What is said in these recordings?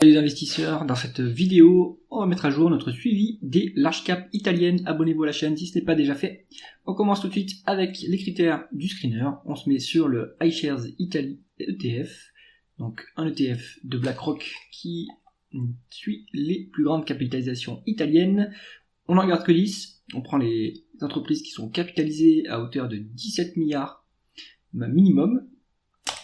Salut les investisseurs, dans cette vidéo, on va mettre à jour notre suivi des large caps italiennes. Abonnez-vous à la chaîne si ce n'est pas déjà fait. On commence tout de suite avec les critères du screener. On se met sur le iShares Italy ETF, donc un ETF de BlackRock qui suit les plus grandes capitalisations italiennes. On n'en regarde que 10, on prend les entreprises qui sont capitalisées à hauteur de 17 milliards minimum,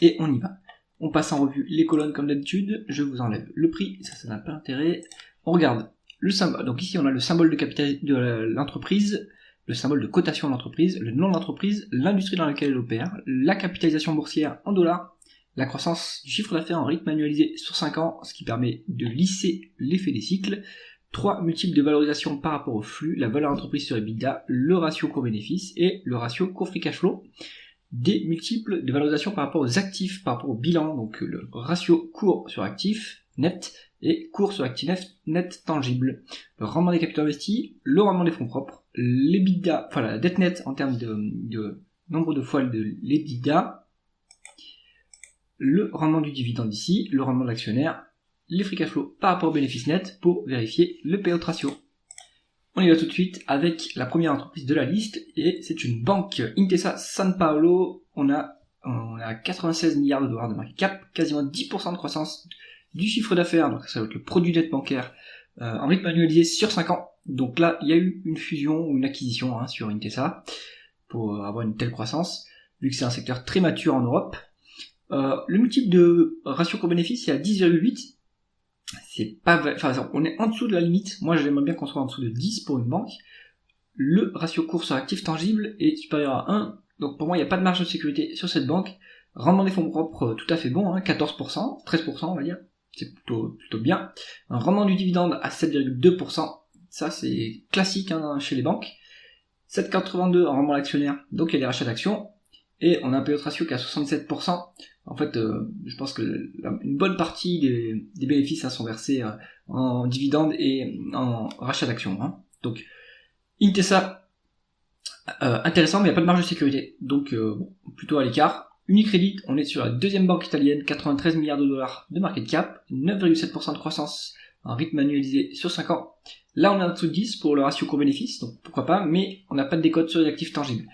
et on y va. On passe en revue les colonnes comme d'habitude, je vous enlève le prix, ça n'a pas intérêt. On regarde le symbole, donc ici on a le symbole de l'entreprise, le symbole de cotation de l'entreprise, le nom de l'entreprise, l'industrie dans laquelle elle opère, la capitalisation boursière en dollars, la croissance du chiffre d'affaires en rythme annualisé sur 5 ans, ce qui permet de lisser l'effet des cycles, 3 multiples de valorisation par rapport au flux, la valeur entreprise sur EBITDA, le ratio court-bénéfice et le ratio court-free cash flow. Des multiples de valorisation par rapport aux actifs, par rapport au bilan, donc le ratio cours sur actif net et cours sur actif net tangible, le rendement des capitaux investis, le rendement des fonds propres, l'EBITDA, enfin la dette nette en termes de nombre de fois de l'EBITDA, le rendement du dividende ici, le rendement de l'actionnaire, les free cash flow par rapport au bénéfice net pour vérifier le payout ratio. On y va tout de suite avec la première entreprise de la liste, et c'est une banque, Intesa San Paolo. On a 96 milliards de dollars de market cap, quasiment 10% de croissance du chiffre d'affaires, donc ça va être le produit net bancaire, en rythme annualisé sur 5 ans. Donc là, il y a eu une fusion ou une acquisition sur Intesa pour avoir une telle croissance, vu que c'est un secteur très mature en Europe. Le multiple de ratio court-bénéfice est à 10,8. C'est pas, enfin, on est en dessous de la limite. Moi, j'aimerais bien qu'on soit en dessous de 10 pour une banque. Le ratio court sur actif tangible est supérieur à 1. Donc, pour moi, il n'y a pas de marge de sécurité sur cette banque. Rendement des fonds propres, tout à fait bon, 14%, 13%, on va dire. C'est plutôt bien. Un rendement du dividende à 7,2%. Ça, c'est classique, chez les banques. 7,82 en rendement à l'actionnaire. Donc, il y a des rachats d'actions. Et on a un payout ratio qui est à 67%. En fait, je pense que une bonne partie des bénéfices sont versés en dividendes et en rachat d'actions. Donc, Intesa, intéressant, mais il n'y a pas de marge de sécurité. Donc, plutôt à l'écart. Unicredit, on est sur la deuxième banque italienne, 93 milliards de dollars de market cap, 9,7% de croissance en rythme annualisé sur 5 ans. Là, on est en dessous de 10 pour le ratio court-bénéfice, donc pourquoi pas, mais on n'a pas de décote sur les actifs tangibles.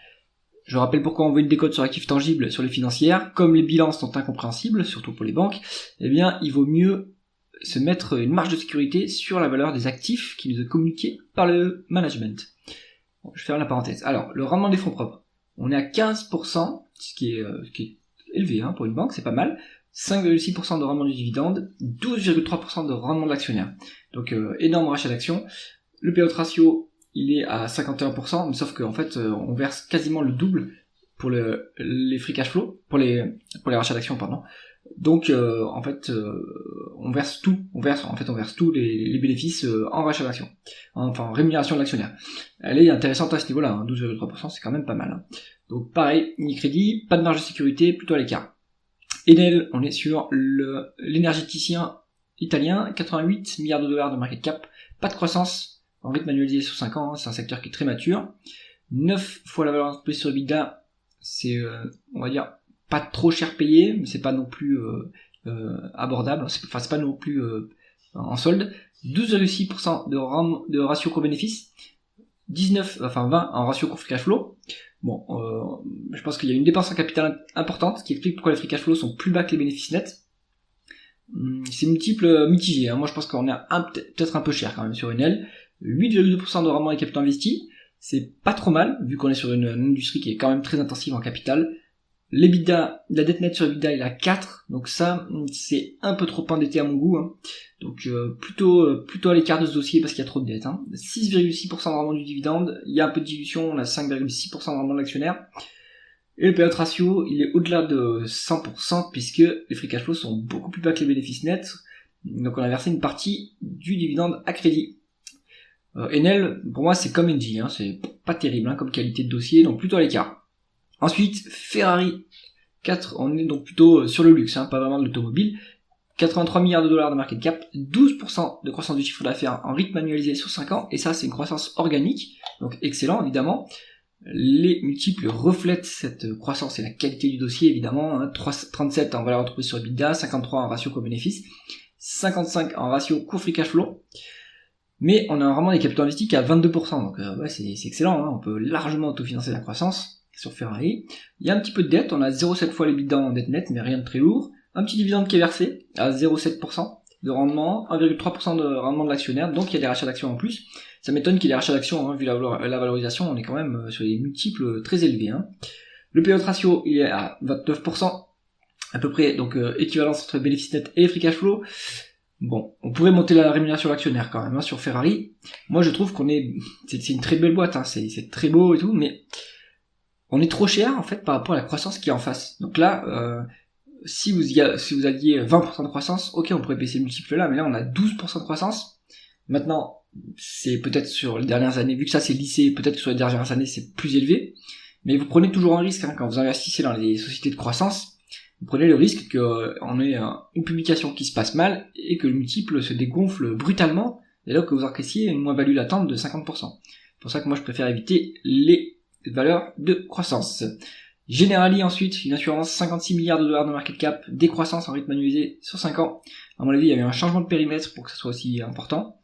Je rappelle pourquoi on veut une décote sur actifs tangibles sur les financières. Comme les bilans sont incompréhensibles, surtout pour les banques, eh bien, il vaut mieux se mettre une marge de sécurité sur la valeur des actifs qui nous est communiquée par le management. Bon, je vais faire la parenthèse. Alors, le rendement des fonds propres. On est à 15%, ce qui est élevé pour une banque, c'est pas mal. 5,6% de rendement du dividende, 12,3% de rendement de l'actionnaire. Donc, énorme rachat d'actions. Le payout ratio, il est à 51%, mais sauf qu'en fait, on verse quasiment le double pour les free cash flow, pour les rachats d'actions, pardon. Donc, en fait, on verse tous les bénéfices en rachat d'actions, enfin en rémunération de l'actionnaire. Elle est intéressante à ce niveau-là, 12,3%, c'est quand même pas mal. Donc, pareil, Unicredit, pas de marge de sécurité, plutôt à l'écart. Enel, on est sur l'énergéticien italien, 88 milliards de dollars de market cap, pas de croissance en rythme annualisé sur 5 ans, c'est un secteur qui est très mature. 9 fois la valeur entreprise sur EBITDA, c'est, on va dire, pas trop cher payé, mais c'est pas non plus abordable, c'est pas non plus en solde. 12,6% de ratio court-bénéfice, 20 en ratio court-free cash flow. Bon, je pense qu'il y a une dépense en capital importante, ce qui explique pourquoi les free cash flow sont plus bas que les bénéfices nets. C'est mitigé, moi je pense qu'on est peut-être un peu cher quand même sur Enel. 8,2% de rendement des capitaux investis, c'est pas trop mal, vu qu'on est sur une industrie qui est quand même très intensive en capital. L'EBITDA, la dette nette sur EBITDA, il est à 4, donc ça, c'est un peu trop endetté à mon goût. Donc plutôt à l'écart de ce dossier parce qu'il y a trop de dettes. 6,6% de rendement du dividende, il y a un peu de dilution, on a 5,6% de rendement de l'actionnaire. Et le payout ratio, il est au-delà de 100% puisque les free cash flows sont beaucoup plus bas que les bénéfices nets, donc on a versé une partie du dividende à crédit. Enel, pour moi, c'est comme Engie, c'est pas terrible comme qualité de dossier, donc plutôt à l'écart. Ensuite, Ferrari, on est donc plutôt sur le luxe, pas vraiment de l'automobile. 83 milliards de dollars de market cap, 12% de croissance du chiffre d'affaires en rythme annualisé sur 5 ans, et ça, c'est une croissance organique, donc excellent, évidemment. Les multiples reflètent cette croissance et la qualité du dossier, évidemment. 37 en valeur entreprise sur EBITDA, 53 en ratio court-bénéfice. 55 en ratio court free cash flow. Mais on a un rendement des capitaux investis qui est à 22%, donc ouais, c'est excellent, hein. On peut largement autofinancer la croissance sur Ferrari. Il y a un petit peu de dette, on a 0,7 fois l'EBITDA en dette nette, mais rien de très lourd. Un petit dividende qui est versé à 0,7% de rendement, 1,3% de rendement de l'actionnaire, donc il y a des rachats d'actions en plus. Ça m'étonne qu'il y ait des rachats d'actions, hein, vu la valorisation, on est quand même sur des multiples très élevés, hein. Le payout ratio, il est à 29%, à peu près, donc équivalence entre bénéfice net et free cash flow. Bon, on pourrait monter la rémunération de l'actionnaire quand même, hein, sur Ferrari. Moi, je trouve c'est une très belle boîte, hein, c'est très beau et tout, mais on est trop cher, en fait, par rapport à la croissance qui est en face. Donc là, si vous aviez 20% de croissance, ok, on pourrait baisser le multiple là, mais là, on a 12% de croissance. Maintenant, c'est peut-être sur les dernières années, vu que ça c'est lissé, peut-être que sur les dernières années, c'est plus élevé. Mais vous prenez toujours un risque, hein, quand vous investissez dans les sociétés de croissance. Vous prenez le risque qu'on ait une publication qui se passe mal et que le multiple se dégonfle brutalement et là que vous encaissiez une moins-value latente de 50%. C'est pour ça que moi je préfère éviter les valeurs de croissance. Generali ensuite, une assurance 56 milliards de dollars de market cap, décroissance en rythme annualisé sur 5 ans. À mon avis, il y a eu un changement de périmètre pour que ça soit aussi important.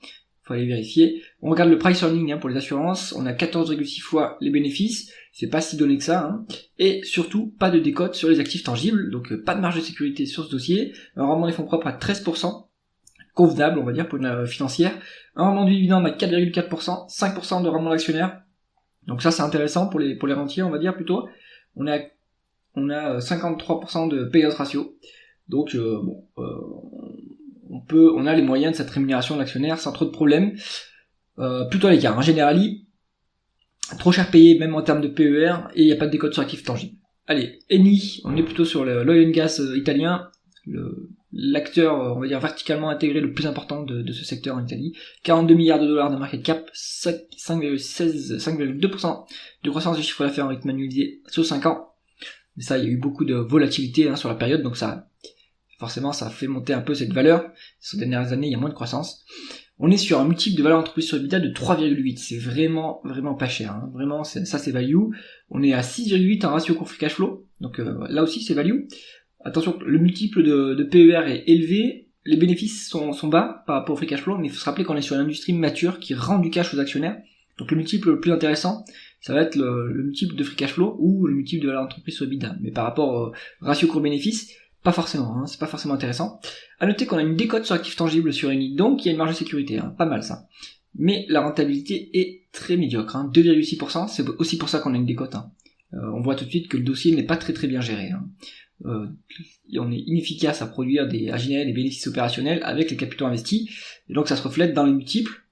Faut aller vérifier. On regarde le price earning, hein, pour les assurances, on a 14,6 fois les bénéfices, c'est pas si donné que ça, hein. Et surtout pas de décote sur les actifs tangibles, donc pas de marge de sécurité sur ce dossier, un rendement des fonds propres à 13%, convenable on va dire pour une financière, un rendement du dividende à 4,4%, 5% de rendement d'actionnaire, donc ça c'est intéressant pour les rentiers on va dire plutôt, on a 53% de payout ratio, donc on a les moyens de cette rémunération de l'actionnaire sans trop de problèmes, plutôt à l'écart. En Generali, trop cher payé même en termes de PER et il n'y a pas de décote sur actifs tangibles. Allez, Eni, on est plutôt sur l'oil and gas italien, l'acteur, on va dire, verticalement intégré le plus important de ce secteur en Italie. 42 milliards de dollars de market cap, 5,2% de croissance du chiffre d'affaires en rythme annualisé sur 5 ans. Mais ça, il y a eu beaucoup de volatilité, hein, sur la période, donc forcément, ça fait monter un peu cette valeur. Ces dernières années, il y a moins de croissance. On est sur un multiple de valeur entreprise sur EBITDA de 3,8. C'est vraiment, vraiment pas cher, hein. Vraiment, ça c'est value. On est à 6,8 en ratio court free cash flow. Donc là aussi, c'est value. Attention, le multiple de PER est élevé. Les bénéfices sont bas par rapport au free cash flow. Mais il faut se rappeler qu'on est sur une industrie mature qui rend du cash aux actionnaires. Donc le multiple le plus intéressant, ça va être le multiple de free cash flow ou le multiple de valeur entreprise sur EBITDA. Mais par rapport au ratio court bénéfice, pas forcément, hein, c'est pas forcément intéressant. À noter qu'on a une décote sur actifs tangibles sur Eni, donc il y a une marge de sécurité, hein, pas mal ça. Mais la rentabilité est très médiocre, hein, 2,6%, c'est aussi pour ça qu'on a une décote, hein. On voit tout de suite que le dossier n'est pas très très bien géré, hein. On est inefficace à produire à générer des bénéfices opérationnels avec les capitaux investis, et donc ça se reflète dans les multiples,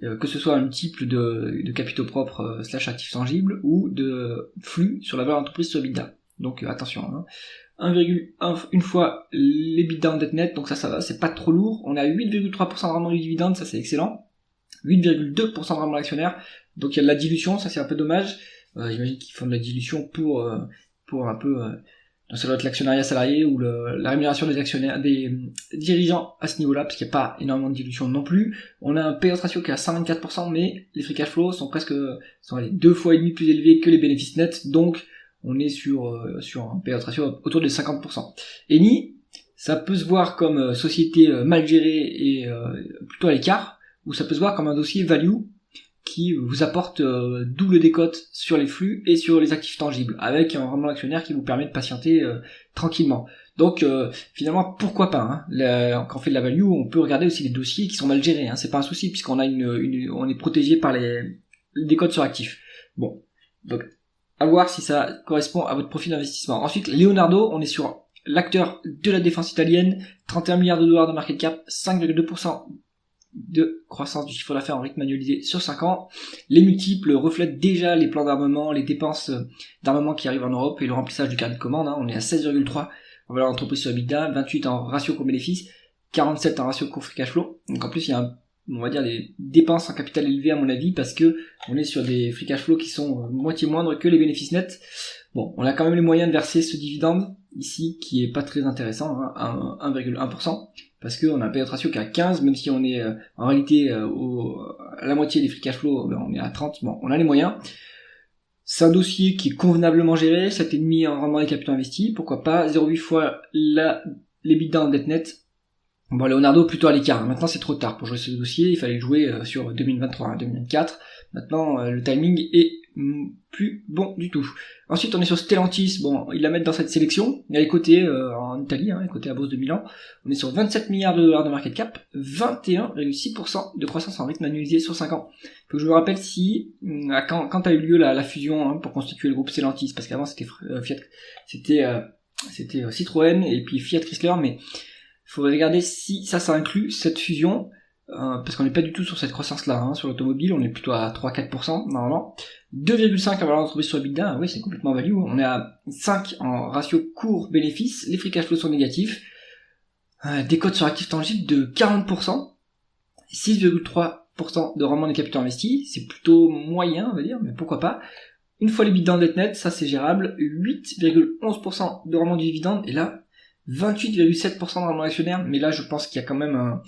que ce soit un multiple de capitaux propres / actifs tangibles ou de flux sur la valeur entreprise sur EBITDA. Donc attention, hein. 1,1 fois l'EBITDA en dette nette, donc ça va, c'est pas trop lourd. On a 8,3% de rendement du dividende, ça c'est excellent. 8,2% de rendement de l'actionnaire, donc il y a de la dilution, ça c'est un peu dommage. J'imagine qu'ils font de la dilution pour un peu, ça doit être l'actionnariat salarié ou la rémunération des actionnaires, des dirigeants à ce niveau-là, parce qu'il n'y a pas énormément de dilution non plus. On a un payout ratio qui est à 124%, mais les free cash flow sont 2 fois et demi plus élevés que les bénéfices nets, donc on est sur un payout ratio autour de 50%. Eni, ça peut se voir comme société mal gérée et plutôt à l'écart, ou ça peut se voir comme un dossier value qui vous apporte double décote sur les flux et sur les actifs tangibles, avec un rendement actionnaire qui vous permet de patienter tranquillement. Donc finalement, pourquoi pas, hein. Quand on fait de la value, on peut regarder aussi les dossiers qui sont mal gérés, hein. C'est pas un souci puisqu'on a on est protégé par les décotes sur actifs. Bon, donc à voir si ça correspond à votre profil d'investissement. Ensuite, Leonardo, on est sur l'acteur de la défense italienne, 31 milliards de dollars de market cap, 5,2% de croissance du chiffre d'affaires en rythme annualisé sur 5 ans. Les multiples reflètent déjà les plans d'armement, les dépenses d'armement qui arrivent en Europe et le remplissage du carnet de commande, hein. On est à 16,3 en valeur d'entreprise sur EBITDA, 28 en ratio court bénéfice, 47 en ratio court free cash flow. Donc en plus, il y a on va dire des dépenses en capital élevées à mon avis parce que on est sur des free cash flow qui sont moitié moindres que les bénéfices nets. Bon, on a quand même les moyens de verser ce dividende ici qui est pas très intéressant, hein, à 1,1%, parce qu'on a un payout ratio qui est à 15, même si on est en réalité à la moitié des free cash flow, on est à 30. Bon, on a les moyens. C'est un dossier qui est convenablement géré, 7,5 en rendement des capitaux investis, pourquoi pas, 0,8 fois l'EBITDA en dette nette, Bon, Leonardo plutôt à l'écart. Maintenant, c'est trop tard pour jouer ce dossier. Il fallait le jouer sur 2023, 2024. Maintenant, le timing est plus bon du tout. Ensuite, on est sur Stellantis. Bon, ils la mettent dans cette sélection. Elle est cotée en Italie, elle est cotée à Bourse de Milan. On est sur 27 milliards de dollars de market cap, 21,6% de croissance en rythme annualisé sur 5 ans. Faut que je me rappelle si quand a eu lieu la fusion pour constituer le groupe Stellantis, parce qu'avant c'était Fiat, c'était Citroën et puis Fiat Chrysler, mais il faudrait regarder si ça inclut cette fusion, parce qu'on n'est pas du tout sur cette croissance-là, sur l'automobile, on est plutôt à 3-4% normalement. 2,5 en valeur d'entreprise sur EBITDA, oui c'est complètement value, on est à 5 en ratio cours-bénéfice, les free cash flows sont négatifs, des cotes sur actifs tangibles de 40%, 6,3% de rendement des capitaux investis, c'est plutôt moyen on va dire, mais pourquoi pas. Une fois les dividendes net, ça c'est gérable, 8,11% de rendement du dividende, et là 28,7% de rendement actionnaire, mais là je pense qu'il y a quand même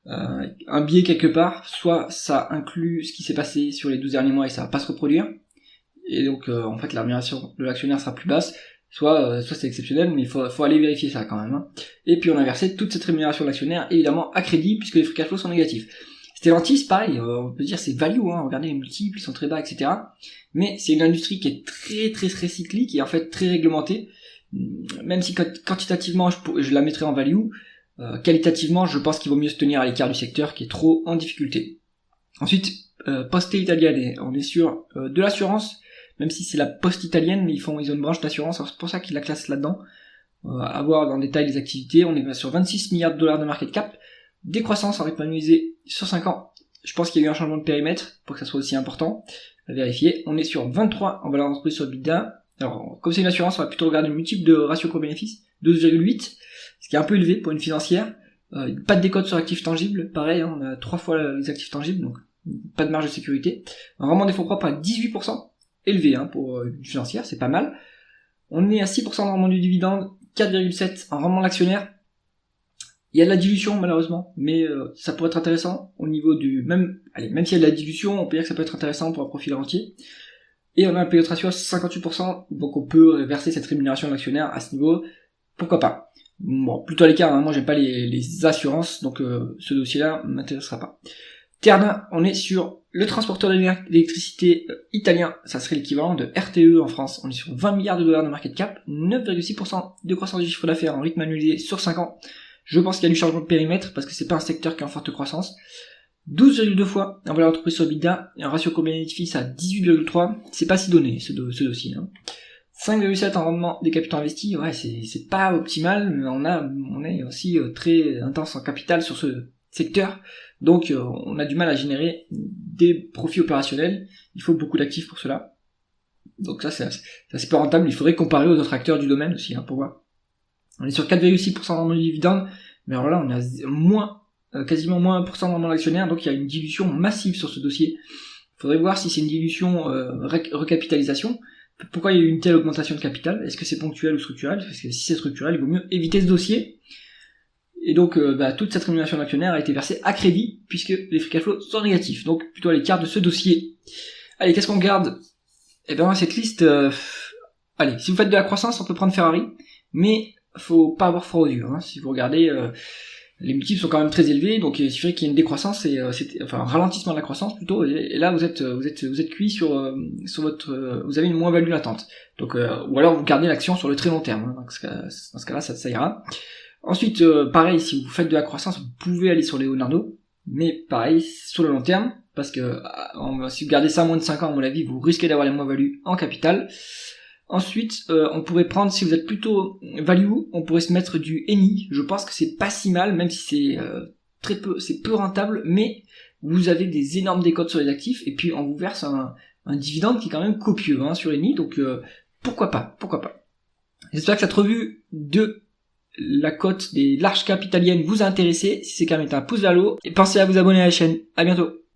un biais quelque part, soit ça inclut ce qui s'est passé sur les 12 derniers mois et ça va pas se reproduire, et donc en fait la rémunération de l'actionnaire sera plus basse, soit c'est exceptionnel, mais il faut aller vérifier ça quand même. Et puis on a versé toute cette rémunération de l'actionnaire évidemment à crédit puisque les free cash flows sont négatifs. Stellantis, pareil, on peut dire c'est value, regardez les multiples, ils sont très bas, etc. Mais c'est une industrie qui est très très très cyclique et en fait très réglementée, même si quantitativement je la mettrais en value, qualitativement je pense qu'il vaut mieux se tenir à l'écart du secteur qui est trop en difficulté. Ensuite, Poste Italiane, on est sur de l'assurance, même si c'est la Poste italienne, mais ils ont une branche d'assurance, alors c'est pour ça qu'ils la classent là-dedans. À voir dans le détail les activités, on est sur 26 milliards de dollars de market cap, décroissance en rythme annualisé sur 5 ans. Je pense qu'il y a eu un changement de périmètre pour que ça soit aussi important, à vérifier. On est sur 23 en valeur d'entreprise sur EBITDA. Alors, comme c'est une assurance, on va plutôt regarder le multiple de ratio cours-bénéfice, 12,8, ce qui est un peu élevé pour une financière. Pas de décote sur actifs tangibles, pareil, on a 3 fois les actifs tangibles, donc pas de marge de sécurité. Un rendement des fonds propres à 18%, élevé pour une financière, c'est pas mal. On est à 6% de rendement du dividende, 4,7 en rendement de l'actionnaire. Il y a de la dilution malheureusement, mais ça pourrait être intéressant au niveau du... Même s'il y a de la dilution, on peut dire que ça peut être intéressant pour un profil rentier. Et on a un payout ratio à 58%, donc on peut verser cette rémunération de l'actionnaire à ce niveau, pourquoi pas. Bon, plutôt à l'écart, moi j'aime pas les assurances, donc ce dossier-là m'intéressera pas. Terna, on est sur le transporteur d'électricité italien, ça serait l'équivalent de RTE en France, on est sur 20 milliards de dollars de market cap, 9,6% de croissance du chiffre d'affaires en rythme annualisé sur 5 ans. Je pense qu'il y a du changement de périmètre, parce que c'est pas un secteur qui est en forte croissance. 12,2 fois en valeur d'entreprise sur EBITDA, et un ratio cours-bénéfice à 18,3, c'est pas si donné ce dossier. 5,7 en rendement des capitaux investis, ouais c'est pas optimal, mais on est aussi très intense en capital sur ce secteur, donc on a du mal à générer des profits opérationnels, il faut beaucoup d'actifs pour cela. Donc ça c'est assez peu rentable, il faudrait comparer aux autres acteurs du domaine aussi pour voir. On est sur 4,6% de rendement du dividende, mais alors là on a quasiment moins 1% de rendement de l'actionnaire, donc il y a une dilution massive sur ce dossier. Il faudrait voir si c'est une dilution recapitalisation. Pourquoi il y a eu une telle augmentation de capital? Est-ce que c'est ponctuel ou structurel? Parce que si c'est structurel, il vaut mieux éviter ce dossier. Et donc toute cette rémunération d'actionnaire a été versée à crédit, puisque les free cash flows sont négatifs, donc plutôt à l'écart de ce dossier. Allez, qu'est-ce qu'on garde? Eh bien cette liste, allez, si vous faites de la croissance, on peut prendre Ferrari, mais faut pas avoir froid aux yeux. Si vous regardez, les multiples sont quand même très élevés, donc il suffirait qu'il y ait une décroissance un ralentissement de la croissance plutôt, et là vous êtes cuit sur votre, vous avez une moins-value latente. Donc ou alors vous gardez l'action sur le très long terme. Dans ce cas-là, ça ira. Ensuite, pareil, si vous faites de la croissance, vous pouvez aller sur Leonardo, mais pareil sur le long terme, parce que si vous gardez ça à moins de 5 ans, à mon avis, vous risquez d'avoir les moins-values en capital. Ensuite, on pourrait prendre, si vous êtes plutôt value, on pourrait se mettre du Eni. Je pense que c'est pas si mal, même si c'est peu rentable, mais vous avez des énormes décotes sur les actifs, et puis on vous verse un dividende qui est quand même copieux sur Eni, donc pourquoi pas. J'espère que cette revue de la cote des large cap italiennes vous a intéressé. Si c'est le cas, mettez un pouce vers le haut, et pensez à vous abonner à la chaîne. À bientôt.